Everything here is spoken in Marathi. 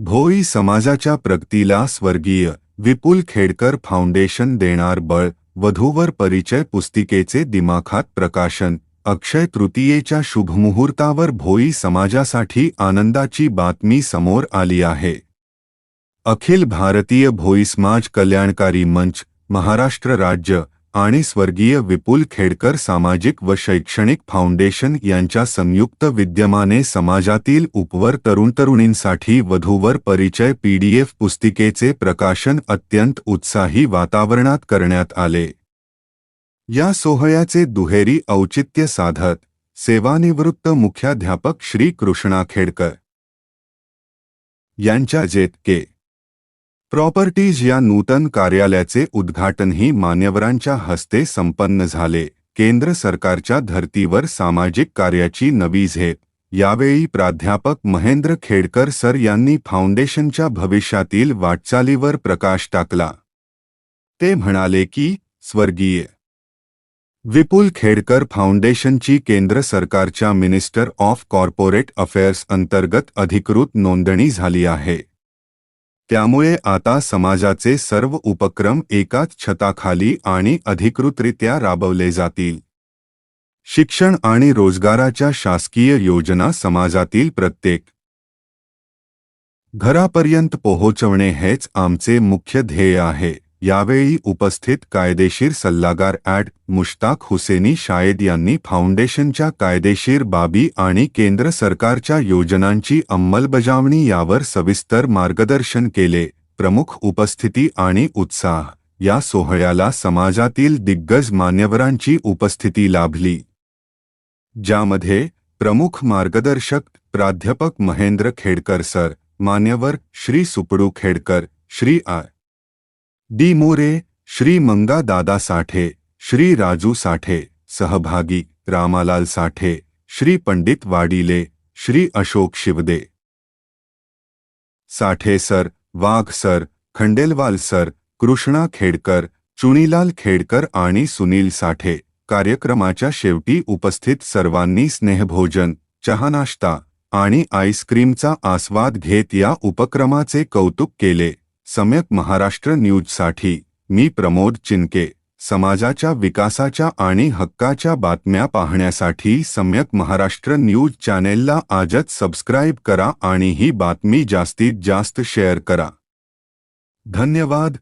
भोई समाजाच्या प्रगतीला स्वर्गीय विपुल खेडकर फाउंडेशन देणार बळ, वधूवर परिचय पुस्तिकेचे दिमाखात प्रकाशन। अक्षय तृतीयेच्या शुभमुहूर्तावर भोई समाजासाठी आनंदाची बातमी समोर आली आहे। अखिल भारतीय भोई समाज कल्याणकारी मंच, महाराष्ट्र राज्य आणि स्वर्गीय विपुल खेडकर सामाजिक व शैक्षणिक फाउंडेशन यांच्या संयुक्त विद्यमाने समाजातील उपवर तरुण-तरुणींसाठी वधूवर परिचय PDF पुस्तिकेचे प्रकाशन अत्यंत उत्साही वातावरणात करण्यात आले। या सोहळ्याचे दुहेरी औचित्य साधत सेवानिवृत्त मुख्याध्यापक श्री कृष्णा खेडकर यांच्या जे.के. प्रॉपर्टीज या नूतन कार्यालयाचे उद्घाटनही मान्यवरांच्या हस्ते संपन्न झाले। केंद्र सरकारच्या धर्तीवर सामाजिक कार्याची नवी झेप। यावेळी प्राध्यापक महेंद्र खेडकर सर यांनी फाउंडेशनच्या भविष्यातील वाटचालीवर प्रकाश टाकला। ते म्हणाले की स्वर्गीय विपुल खेडकर फाउंडेशनची केंद्र सरकारच्या मिनिस्टर ऑफ कॉर्पोरेट अफेअर्स अंतर्गत अधिकृत नोंदणी झाली आहे। त्यामुळे आता समाजाचे सर्व उपक्रम एकाच छताखाली आणि अधिकृतरित्या राबवले जातील। शिक्षण आणि रोजगाराच्या शासकीय योजना समाजातील प्रत्येक घरापर्यंत पोहोचवणे हेच आमचे मुख्य ध्येय आहे। यावेळी उपस्थित कायदेशीर सल्लागार मुश्ताक हुसेनी शायद यांनी फाउंडेशनच्या कायदेशीर बाबी आणि केंद्र सरकारच्या योजनांची अंमलबजावणी यावर सविस्तर मार्गदर्शन केले। प्रमुख उपस्थिती आणि उत्साह। या सोहळ्याला समाजातील दिग्गज मान्यवरांची उपस्थिती लाभली, ज्यामध्ये प्रमुख मार्गदर्शक प्राध्यापक महेंद्र खेडकर सर, मान्यवर श्री सुपडू खेडकर, श्री डी मोरे, श्री मंगा दादा साठे, श्री राजू साठे, सहभागी रामालाल साठे, श्री पंडित वाडीले, श्री अशोक शिवदे साठे सर, वाघ सर, खंडेलवाल सर, कृष्णा खेडकर, चुनीलाल खेडकर आणि सुनील साठे। कार्यक्रमाच्या शेवटी उपस्थित सर्वांनी स्नेहभोजन, चहानाश्ता आणि आईस्क्रीमचा आस्वाद घेत या उपक्रमाचे कौतुक केले। सम्यक महाराष्ट्र न्यूजसाठी मी प्रमोद चिनके। समाजाच्या विकासाच्या आणि हक्काच्या बातम्या पाहण्यासाठी सम्यक महाराष्ट्र न्यूज चॅनेलला आजच सबस्क्राइब करा आणि ही बातमी जास्तीत जास्त शेअर करा। धन्यवाद।